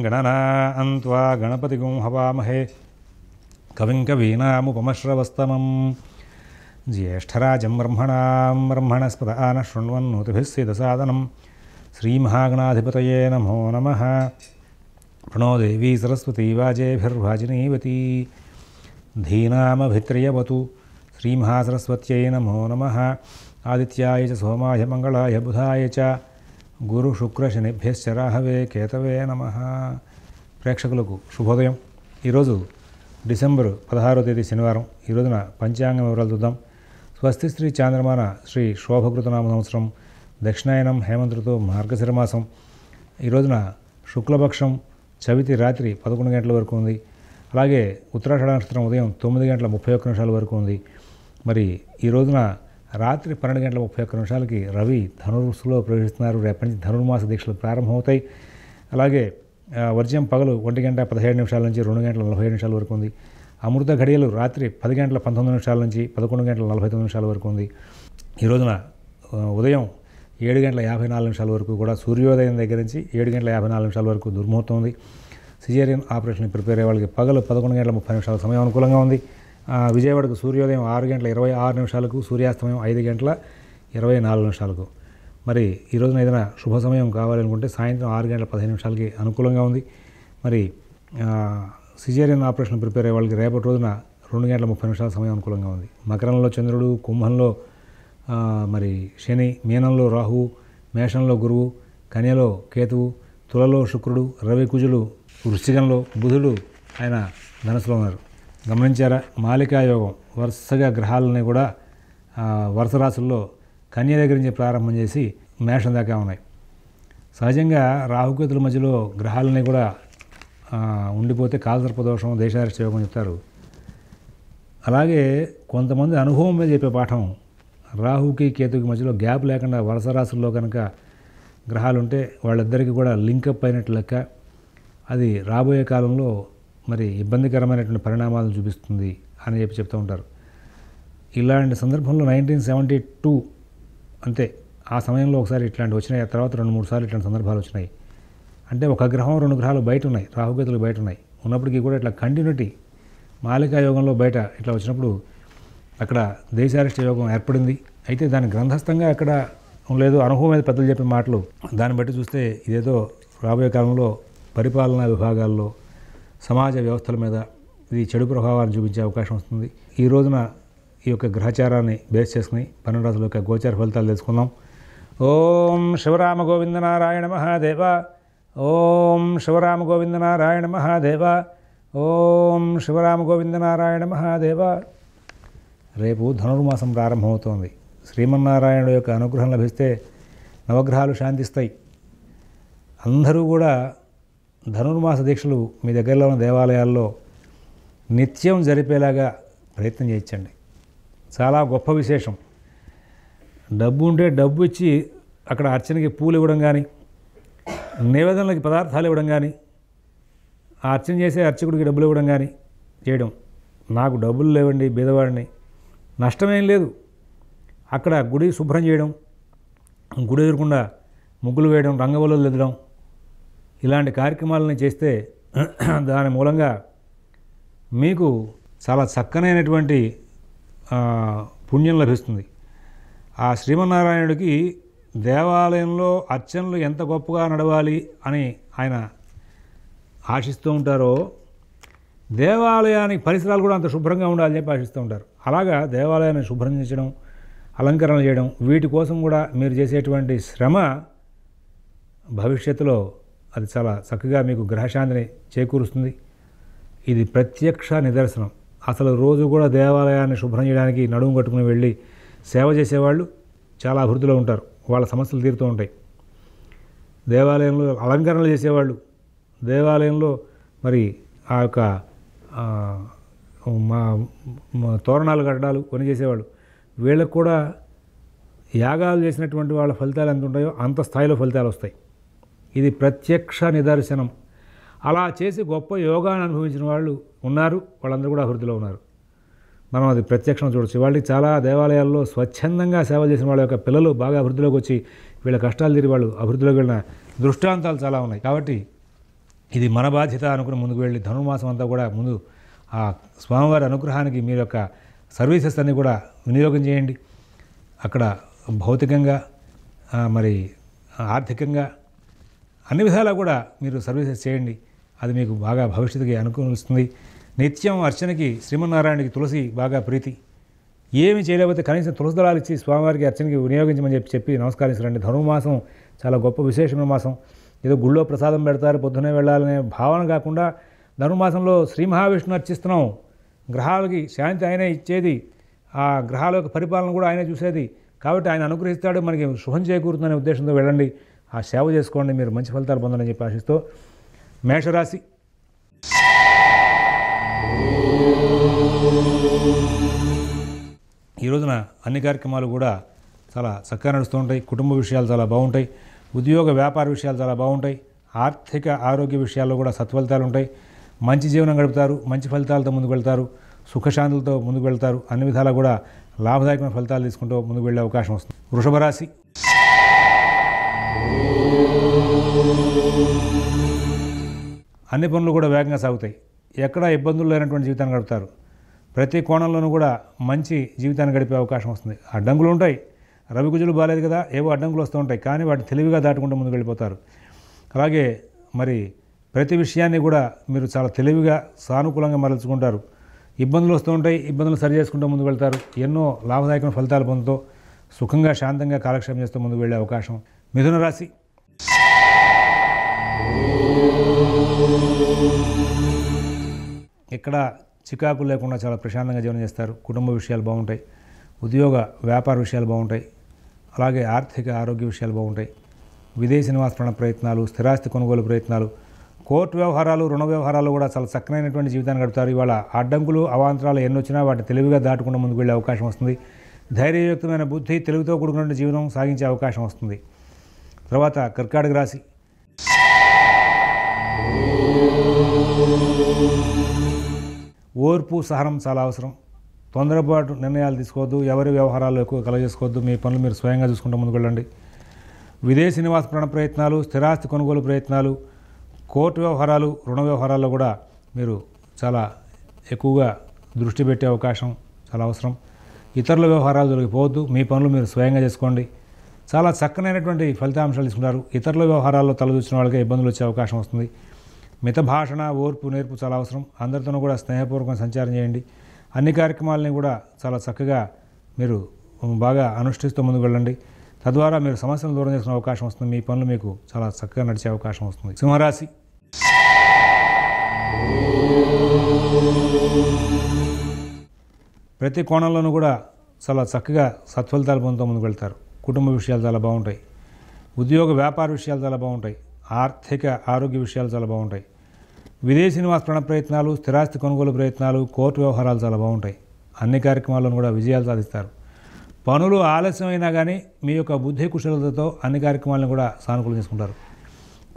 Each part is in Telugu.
गणनां त्वा गणपतिगुं हवामहे कविं कवीनामुपमश्रवस्तमं ज्येष्ठराजं ब्रह्मणस्पत आनः शृण्वन्नोतिभिः सीदसादनं श्रीमहागणाधिपतये नमो नमः। प्रणो देवी सरस्वती वाजेभिर्वाजिनीवती धीनामभित्र्यवतु श्रीमहासरस्वत्यै नमो नमः। आदित्याय च सोमाय मंगलाय बुधाय च गुरु शुक्र शनिभ्यश्च राहवे केतवे नमः। ప్రేక్షకులకు శుభోదయం। ఈరోజు డిసెంబర్ 16వ తేదీ శనివారం। ఈ రోజున పంచాంగ వివరాలు చూద్దాం। స్వస్తి శ్రీ చాంద్రమాన శ్రీ శోభకృతనామ సంవత్సరం దక్షిణాయనం హేమంతృతో మార్గశిర మాసం। ఈ రోజున శుక్లపక్షం చవితి రాత్రి 11 గంటల వరకు ఉంది। అలాగే ఉత్తరాషాఢ నక్షత్రం ఉదయం 9:31 వరకు ఉంది। మరి ఈ రోజున రాత్రి 12:31 రవి ధనుర్సులో ప్రవేశిస్తున్నారు। రేపటి నుంచి ధనుర్మాస దీక్షలు ప్రారంభమవుతాయి। అలాగే వర్జ్యం పగలు 1:17 నుంచి 2:47 వరకు ఉంది। అమృత ఘడియలు రాత్రి 10:19 నుంచి 11:49 వరకు ఉంది। ఈ రోజున ఉదయం 7:54 వరకు కూడా సూర్యోదయం దగ్గర నుంచి 7:54 వరకు దుర్ముహూర్తం ఉంది। సిజేరియన్ ఆపరేషన్ ప్రిపేర్ అయ్యే వాళ్ళకి పగలు 11:30 సమయం అనుకూలంగా ఉంది। విజయవాడకు సూర్యోదయం 6:26 సూర్యాస్తమయం 5:24 మరి ఈ రోజున ఏదైనా శుభ సమయం కావాలనుకుంటే సాయంత్రం 6:15 అనుకూలంగా ఉంది। మరి సిజేరియన్ ఆపరేషన్ ప్రిపేర్ అయ్యే వాళ్ళకి రేపటి రోజున 2:30 సమయం అనుకూలంగా ఉంది। మకరంలో చంద్రుడు, కుంభంలో మరి శని, మీనంలో రాహువు, మేషంలో గురువు, కన్యలో కేతువు, తులలో శుక్రుడు, రవి కుజులు, వృశ్చికంలో బుధుడు ఆయన ధనుసులో ఉన్నారు। గమనించారా? మాలికా యోగం వరుసగా గ్రహాలని కూడా వరుస రాశుల్లో కన్య దగ్గర నుంచి ప్రారంభం చేసి మేషం దాకా ఉన్నాయి। సహజంగా రాహుకేతుల మధ్యలో గ్రహాలని కూడా ఉండిపోతే కాలసర్పదోషం, దేశారిష్ట యోగం చెప్తారు। అలాగే కొంతమంది అనుభవం మీద చెప్పే పాఠం, రాహుకి కేతుకి మధ్యలో గ్యాప్ లేకుండా వరుస రాశుల్లో కనుక గ్రహాలు ఉంటే వాళ్ళిద్దరికీ కూడా లింకప్ అయినట్లు లెక్క। అది రాబోయే కాలంలో మరి ఇబ్బందికరమైనటువంటి పరిణామాలను చూపిస్తుంది అని చెప్తూ ఉంటారు। ఇలాంటి సందర్భంలో 1972 అంతే, ఆ సమయంలో ఒకసారి ఇట్లాంటివి వచ్చినాయి। ఆ తర్వాత 2-3 సార్లు ఇట్లాంటి సందర్భాలు వచ్చినాయి। అంటే ఒక గ్రహం 2 గ్రహాలు బయట ఉన్నాయి, రాహుకేతులు బయట ఉన్నాయి, ఉన్నప్పటికీ కూడా ఇట్లా కంటిన్యూటీ మాలికా యోగంలో బయట ఇట్లా వచ్చినప్పుడు అక్కడ దేశారిష్ట యోగం ఏర్పడింది। అయితే దాని గ్రంథస్థంగా ఎక్కడ లేదు, అనుభవం మీద పెద్దలు చెప్పిన మాటలు దాన్ని బట్టి చూస్తే ఇదేదో రాబోయే కాలంలో పరిపాలనా విభాగాల్లో, సమాజ వ్యవస్థల మీద ఇది చెడు ప్రభావాన్ని చూపించే అవకాశం వస్తుంది। ఈ రోజున ఈ యొక్క గ్రహచారాన్ని బేస్ చేసుకుని 12 రాశుల యొక్క గోచార ఫలితాలు తెలుసుకుందాం। ఓం శివరామ గోవింద నారాయణ మహాదేవ, ఓం శివరామ గోవింద నారాయణ మహాదేవ, ఓం శివరామ గోవింద నారాయణ మహాదేవ। రేపు ధనుర్మాసం ప్రారంభమవుతోంది। శ్రీమన్నారాయణుడు యొక్క అనుగ్రహం లభిస్తే నవగ్రహాలు శాంతిస్తాయి। అందరూ కూడా ధనుర్మాస దీక్షలు మీ దగ్గరలో ఉన్న దేవాలయాల్లో నిత్యం జరిపేలాగా ప్రయత్నం చేయించండి। చాలా గొప్ప విశేషం। డబ్బు ఉంటే డబ్బు ఇచ్చి అక్కడ అర్చనకి పూలు ఇవ్వడం కానీ, నివేదనలకి పదార్థాలు ఇవ్వడం కానీ, ఆ అర్చన చేసే అర్చకుడికి డబ్బులు ఇవ్వడం కానీ చేయడం। నాకు డబ్బులు లేవండి, బీదవాడిని, నష్టమేం లేదు। అక్కడ గుడి శుభ్రం చేయడం, గుడి ఎదురకుండా ముగ్గులు వేయడం, రంగవల్లులు దిద్దడం, ఇలాంటి కార్యక్రమాలని చేస్తే దాని మూలంగా మీకు చాలా చక్కనైనటువంటి పుణ్యం లభిస్తుంది। ఆ శ్రీమన్నారాయణుడికి దేవాలయంలో అర్చనలు ఎంత గొప్పగా నడవాలి అని ఆయన ఆశిస్తూ ఉంటారో, దేవాలయానికి పరిసరాలు కూడా అంత శుభ్రంగా ఉండాలని చెప్పి ఆశిస్తూ ఉంటారు। అలాగా దేవాలయాన్ని శుభ్రం చేయడం, అలంకరణ చేయడం, వీటి కోసం కూడా మీరు చేసేటువంటి శ్రమ భవిష్యత్తులో అది చాలా చక్కగా మీకు గ్రహశాంతిని చేకూరుస్తుంది। ఇది ప్రత్యక్ష నిదర్శనం। అసలు రోజు కూడా దేవాలయాన్ని శుభ్రం చేయడానికి నడుము కట్టుకుని వెళ్ళి సేవ చేసేవాళ్ళు చాలా అభివృద్ధిలో ఉంటారు, వాళ్ళ సమస్యలు తీరుతూ ఉంటాయి। దేవాలయంలో అలంకరణలు చేసేవాళ్ళు, దేవాలయంలో మరి ఆ యొక్క తోరణాలు కట్టడాలు కొని చేసేవాళ్ళు, వీళ్ళకు కూడా యాగాలు చేసినటువంటి వాళ్ళ ఫలితాలు ఎంత ఉంటాయో అంత స్థాయిలో ఫలితాలు వస్తాయి। ఇది ప్రత్యక్ష నిదర్శనం। అలా చేసి గొప్ప యోగాన్ని అనుభవించిన వాళ్ళు ఉన్నారు, వాళ్ళందరూ కూడా అభివృద్ధిలో ఉన్నారు। మనం అది ప్రత్యక్షం చూడొచ్చు। వాళ్ళకి చాలా దేవాలయాల్లో స్వచ్ఛందంగా సేవ చేసిన వాళ్ళ యొక్క పిల్లలు బాగా అభివృద్ధిలోకి వచ్చి వీళ్ళ కష్టాలు తీరి వాళ్ళు అభివృద్ధిలోకి వెళ్ళిన దృష్టాంతాలు చాలా ఉన్నాయి। కాబట్టి ఇది మన బాధ్యత అనుకుని ముందుకు వెళ్ళి ధనుర్మాసం అంతా కూడా ముందు ఆ స్వామివారి అనుగ్రహానికి మీరు యొక్క సర్వీసెస్ అన్నీ కూడా వినియోగం చేయండి. అక్కడ భౌతికంగా మరి ఆర్థికంగా అన్ని విధాలా కూడా మీరు సర్వీసెస్ చేయండి. అది మీకు బాగా భవిష్యత్తుకి అనుకూలిస్తుంది. నిత్యం అర్చనకి శ్రీమన్నారాయణకి తులసి బాగా ప్రీతి. ఏమి చేయలేకపోతే కనీసం తులసి దళాలు ఇచ్చి స్వామివారికి అర్చనకి వినియోగించమని చెప్పి నమస్కరించండి. ధనుర్మాసం చాలా గొప్ప విశేషమైన మాసం. ఏదో గుళ్ళో ప్రసాదం పెడతారు పొద్దునే వెళ్ళాలనే భావన కాకుండా ధనుర్మాసంలో శ్రీ మహావిష్ణువు అర్చిస్తున్నాం. గ్రహాలకి శాంతి ఆయనే ఇచ్చేది, ఆ గ్రహాల యొక్క పరిపాలన కూడా ఆయనే చూసేది. కాబట్టి ఆయన అనుగ్రహిస్తాడు, మనకి శుభం చేకూరుతుందనే ఉద్దేశంతో వెళ్ళండి. ఆ సేవ చేసుకోండి, మీరు మంచి ఫలితాలు పొందాలని చెప్పి ఆశిస్తూ మేషరాశి. ఈ రోజున అన్ని కార్యక్రమాలు కూడా చాలా చక్కగా నడుస్తూ ఉంటాయి. కుటుంబ విషయాలు చాలా బాగుంటాయి. ఉద్యోగ వ్యాపార విషయాలు చాలా బాగుంటాయి. ఆర్థిక ఆరోగ్య విషయాల్లో కూడా సత్ఫలితాలు ఉంటాయి. మంచి జీవనం గడుపుతారు, మంచి ఫలితాలతో ముందుకు వెళ్తారు, సుఖశాంతులతో ముందుకు వెళ్తారు. అన్ని విధాలా కూడా లాభదాయకమైన ఫలితాలు తీసుకుంటూ ముందుకు వెళ్ళే అవకాశం వస్తుంది. వృషభ రాశి. అన్ని పనులు కూడా వేగంగా సాగుతాయి. ఎక్కడా ఇబ్బందులు లేనటువంటి జీవితాన్ని గడుపుతారు. ప్రతి కోణంలోనూ కూడా మంచి జీవితాన్ని గడిపే అవకాశం వస్తుంది. అడ్డంకులు ఉంటాయి, రవికుజులు బాలేదు కదా, ఏవో అడ్డంకులు వస్తూ ఉంటాయి, కానీ వాటిని తెలివిగా దాటుకుంటూ ముందుకు వెళ్ళిపోతారు. అలాగే మరి ప్రతి విషయాన్ని కూడా మీరు చాలా తెలివిగా సానుకూలంగా మరల్చుకుంటారు. ఇబ్బందులు వస్తూ ఉంటాయి, ఇబ్బందులు సరి చేసుకుంటూ ముందుకు వెళ్తారు. ఎన్నో లాభదాయకమైన ఫలితాలు పొందుతూ సుఖంగా శాంతంగా కాలక్షేపం చేస్తూ ముందుకు వెళ్ళే అవకాశం. మిథున రాశి. ఇక్కడ చికాకులు లేకుండా చాలా ప్రశాంతంగా జీవనం చేస్తారు. కుటుంబ విషయాలు బాగుంటాయి, ఉద్యోగ వ్యాపార విషయాలు బాగుంటాయి, అలాగే ఆర్థిక ఆరోగ్య విషయాలు బాగుంటాయి. విదేశీ నివాస ప్రయత్నాలు, స్థిరాస్తి కొనుగోలు ప్రయత్నాలు, కోర్టు వ్యవహారాలు, రుణ వ్యవహారాలు కూడా చాలా చక్కనైనటువంటి జీవితాన్ని గడుపుతారు. ఇవాళ అడ్డంకులు అవాంతరాలు ఎన్ని వచ్చినా వాటిని తెలివిగా దాటుకుంటూ ముందుకు వెళ్ళే అవకాశం వస్తుంది. ధైర్యయుక్తమైన బుద్ధి, తెలివితో కూడుకున్న జీవనం సాగించే అవకాశం వస్తుంది. తర్వాత కర్కాటక రాశి. ఓర్పు సహనం చాలా అవసరం. తొందరపాటు నిర్ణయాలు తీసుకోవద్దు, ఎవరి వ్యవహారాలు ఎక్కువ కలగజేసుకోవద్దు. మీ పనులు మీరు స్వయంగా చూసుకుంటూ ముందుకు వెళ్ళండి. విదేశీ నివాస ప్రయత్నాలు, స్థిరాస్తి కొనుగోలు ప్రయత్నాలు, కోర్టు వ్యవహారాలు, రుణ వ్యవహారాల్లో కూడా మీరు చాలా ఎక్కువగా దృష్టి పెట్టే అవకాశం చాలా అవసరం. ఇతరుల వ్యవహారాలు దొరికిపోవద్దు, మీ పనులు మీరు స్వయంగా చేసుకోండి. చాలా చక్కనైనటువంటి ఫలితాంశాలు తీసుకుంటారు. ఇతరుల వ్యవహారాల్లో తలదూచిన వాళ్ళకే ఇబ్బందులు వచ్చే అవకాశం వస్తుంది. మిత భాషణ, ఓర్పు, నేర్పు చాలా అవసరం. అందరితోనూ కూడా స్నేహపూర్వకంగా సంచారం చేయండి. అన్ని కార్యక్రమాలని కూడా చాలా చక్కగా మీరు బాగా అనుష్ఠిస్తూ ముందుకు వెళ్ళండి. తద్వారా మీరు సమస్యలను దూరం చేసుకునే అవకాశం వస్తుంది. మీ పనులు మీకు చాలా చక్కగా నడిచే అవకాశం వస్తుంది. సింహరాశి. ప్రతి కోణంలోనూ కూడా చాలా చక్కగా సత్ఫలితాలు పొందుతూ ముందుకు వెళ్తారు. కుటుంబ విషయాలు చాలా బాగుంటాయి, ఉద్యోగ వ్యాపార విషయాలు చాలా బాగుంటాయి, ఆర్థిక ఆరోగ్య విషయాలు చాలా బాగుంటాయి. విదేశీ నివాస ప్రయత్నాలు, స్థిరాస్తి కొనుగోలు ప్రయత్నాలు, కోర్టు వ్యవహారాలు చాలా బాగుంటాయి. అన్ని కార్యక్రమాలను కూడా విజయాలు సాధిస్తారు. పనులు ఆలస్యమైనా కానీ మీ యొక్క బుద్ధి కుశలతతో అన్ని కార్యక్రమాలను కూడా సానుకూలం చేసుకుంటారు.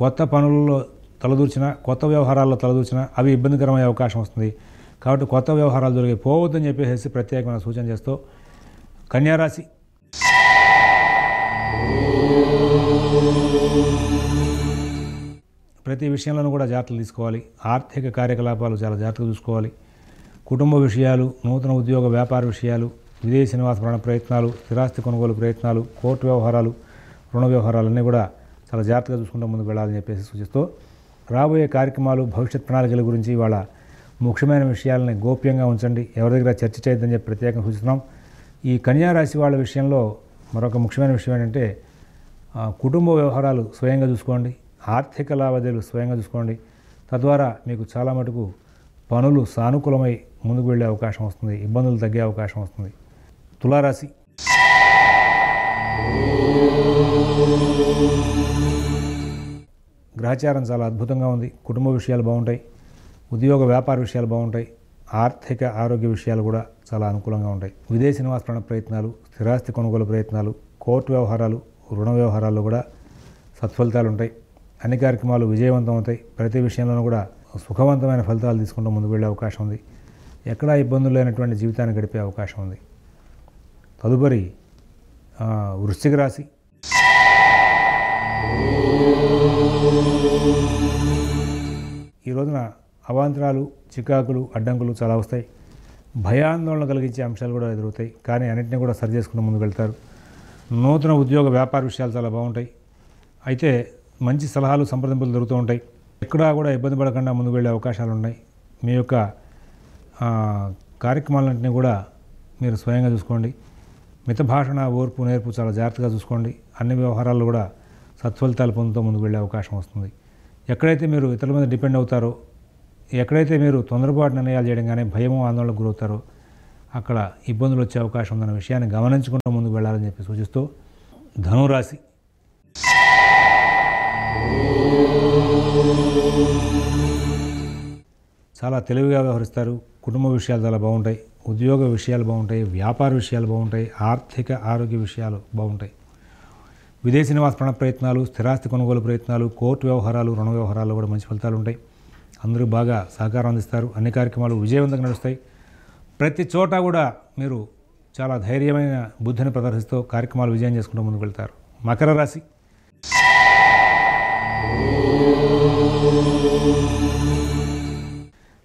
కొత్త పనుల్లో తలదూర్చినా, కొత్త వ్యవహారాల్లో తలదూర్చినా అవి ఇబ్బందికరమయ్యే అవకాశం వస్తుంది. కాబట్టి కొత్త వ్యవహారాలు జరిగే పోవద్దని చెప్పేసి ప్రత్యేకమైన సూచన చేస్తూ కన్యారాశి. ప్రతి విషయంలోనూ కూడా జాగ్రత్తలు తీసుకోవాలి. ఆర్థిక కార్యకలాపాలు చాలా జాగ్రత్తగా చూసుకోవాలి. కుటుంబ విషయాలు, నూతన ఉద్యోగ వ్యాపార విషయాలు, విదేశీ నివాస ప్రయత్నాలు, స్థిరాస్తి కొనుగోలు ప్రయత్నాలు, కోర్టు వ్యవహారాలు, రుణ వ్యవహారాలన్నీ కూడా చాలా జాగ్రత్తగా చూసుకుంటూ ముందుకు వెళ్ళాలని చెప్పేసి సూచిస్తూ రాబోయే కార్యక్రమాలు, భవిష్యత్ ప్రణాళికల గురించి వాళ్ళ ముఖ్యమైన విషయాలని గోప్యంగా ఉంచండి, ఎవరి దగ్గర చర్చ చేయొద్దని చెప్పి ప్రత్యేకంగా సూచిస్తున్నాం. ఈ కన్యారాశి వాళ్ళ విషయంలో మరొక ముఖ్యమైన విషయం ఏంటంటే కుటుంబ వ్యవహారాలు స్వయంగా చూసుకోండి, ఆర్థిక లావాదేవీలు స్వయంగా చూసుకోండి. తద్వారా మీకు చాలా మటుకు పనులు సానుకూలమై ముందుకు వెళ్ళే అవకాశం వస్తుంది, ఇబ్బందులు తగ్గే అవకాశం వస్తుంది. తులారాశి. గ్రహచారం చాలా అద్భుతంగా ఉంది. కుటుంబ విషయాలు బాగుంటాయి, ఉద్యోగ వ్యాపార విషయాలు బాగుంటాయి, ఆర్థిక ఆరోగ్య విషయాలు కూడా చాలా అనుకూలంగా ఉంటాయి. విదేశీ నివాస ప్రయత్నాలు, స్థిరాస్తి కొనుగోలు ప్రయత్నాలు, కోర్టు వ్యవహారాలు, రుణ వ్యవహారాల్లో కూడా సత్ఫలితాలు ఉంటాయి. అన్ని కార్యక్రమాలు విజయవంతం అవుతాయి. ప్రతి విషయంలోనూ కూడా సుఖవంతమైన ఫలితాలు తీసుకుంటూ ముందుకు వెళ్ళే అవకాశం ఉంది. ఎక్కడా ఇబ్బందులు లేనటువంటి జీవితాన్ని గడిపే అవకాశం ఉంది. తదుపరి వృశ్చిక రాశి. ఈ రోజున అవాంతరాలు, చికాకులు, అడ్డంకులు చాలా వస్తాయి. భయాందోళన కలిగించే అంశాలు కూడా ఎదురవుతాయి. కానీ అన్నింటినీ కూడా సరి చేసుకుని ముందుకు వెళ్తారు. నూతన ఉద్యోగ వ్యాపార విషయాలు చాలా బాగుంటాయి. అయితే మంచి సలహాలు, సంప్రదింపులు దొరుకుతూ ఉంటాయి. ఎక్కడా కూడా ఇబ్బంది పడకుండా ముందుకు వెళ్ళే అవకాశాలు ఉన్నాయి. మీ యొక్క కార్యక్రమాలన్నింటినీ కూడా మీరు స్వయంగా చూసుకోండి. మిత భాషణ, ఓర్పు, నేర్పు చాలా జాగ్రత్తగా చూసుకోండి. అన్ని వ్యవహారాల్లో కూడా సత్ఫలితాలు పొందుతూ ముందుకు వెళ్ళే అవకాశం వస్తుంది. ఎక్కడైతే మీరు ఇతరుల మీద డిపెండ్ అవుతారో, ఎక్కడైతే మీరు తొందరపాటు నిర్ణయాలు చేయడం కానీ భయము, ఆందోళనకు గురవుతారో అక్కడ ఇబ్బందులు వచ్చే అవకాశం ఉందన్న విషయాన్ని గమనించుకుంటూ ముందుకు వెళ్ళాలని చెప్పి సూచిస్తూ, ధనురాశి చాలా తెలివిగా వ్యవహరిస్తారు. కుటుంబ విషయాలు చాలా బాగుంటాయి. ఉద్యోగ విషయాలు బాగుంటాయి. వ్యాపార విషయాలు బాగుంటాయి. ఆర్థిక, ఆరోగ్య విషయాలు బాగుంటాయి. విదేశీ నివాస ప్రయత్నాలు, స్థిరాస్తి కొనుగోలు ప్రయత్నాలు, కోర్టు వ్యవహారాలు, రుణ వ్యవహారాల్లో కూడా మంచి ఫలితాలు ఉంటాయి. అందరూ బాగా సహకారం అందిస్తారు. అన్ని కార్యక్రమాలు విజయవంతంగా నడుస్తాయి. ప్రతి చోట కూడా మీరు చాలా ధైర్యమైన బుద్ధిని ప్రదర్శిస్తూ కార్యక్రమాలు విజయం చేసుకుంటూ ముందుకు వెళ్తారు. మకర రాశి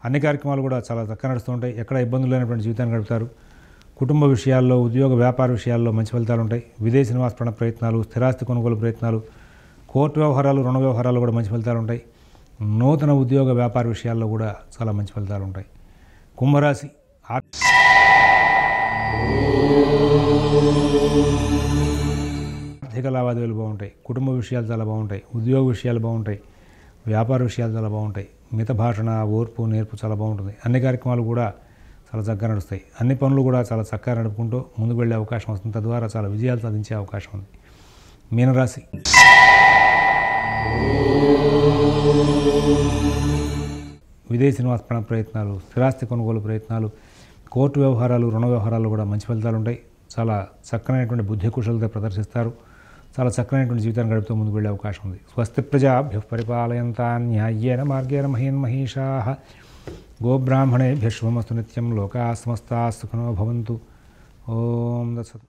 అన్ని కార్యక్రమాలు కూడా చాలా చక్కగా నడుస్తూ ఉంటాయి. ఎక్కడ ఇబ్బందులు లేనటువంటి జీవితాన్ని గడుపుతారు. కుటుంబ విషయాల్లో, ఉద్యోగ వ్యాపార విషయాల్లో మంచి ఫలితాలు ఉంటాయి. విదేశీ నివాస ప్రయత్నాలు, స్థిరాస్తి కొనుగోలు ప్రయత్నాలు, కోర్టు వ్యవహారాలు, రుణ వ్యవహారాల్లో కూడా మంచి ఫలితాలు ఉంటాయి. నూతన ఉద్యోగ వ్యాపార విషయాల్లో కూడా చాలా మంచి ఫలితాలు ఉంటాయి. కుంభరాశి ఆర్థిక లావాదేవీలు బాగుంటాయి. కుటుంబ విషయాలు చాలా బాగుంటాయి. ఉద్యోగ విషయాలు బాగుంటాయి. వ్యాపార విషయాలు చాలా బాగుంటాయి. మిత భాషణ, ఓర్పు, నేర్పు చాలా బాగుంటుంది. అన్ని కార్యక్రమాలు కూడా చాలా చక్కగా నడుస్తాయి. అన్ని పనులు కూడా చాలా చక్కగా నడుపుకుంటూ ముందుకు వెళ్ళే అవకాశం వస్తుంది. తద్వారా చాలా విజయాలు సాధించే అవకాశం ఉంది. మీనరాశి విదేశీ నివాస ప్రయత్నాలు, స్థిరాస్తి కొనుగోలు ప్రయత్నాలు, కోర్టు వ్యవహారాలు, రుణ వ్యవహారాలు కూడా మంచి ఫలితాలు ఉంటాయి. చాలా చక్కనైనటువంటి బుద్ధి కుశలత ప్రదర్శిస్తారు. చాలా చక్కనైనటువంటి జీవితాన్ని గడుపుతూ ముందుకు వెళ్ళే అవకాశం ఉంది. స్వస్తి ప్రజాభ్యః పరిపాలయంతాం న్యాయ్యేన మార్గేణ మహీన్మహీషాః గోబ్రాహ్మణేభ్యః శుభమస్తు నిత్యం. లోకాః సమస్తాః సుఖినో భవంతు. ఓం దత్సత్.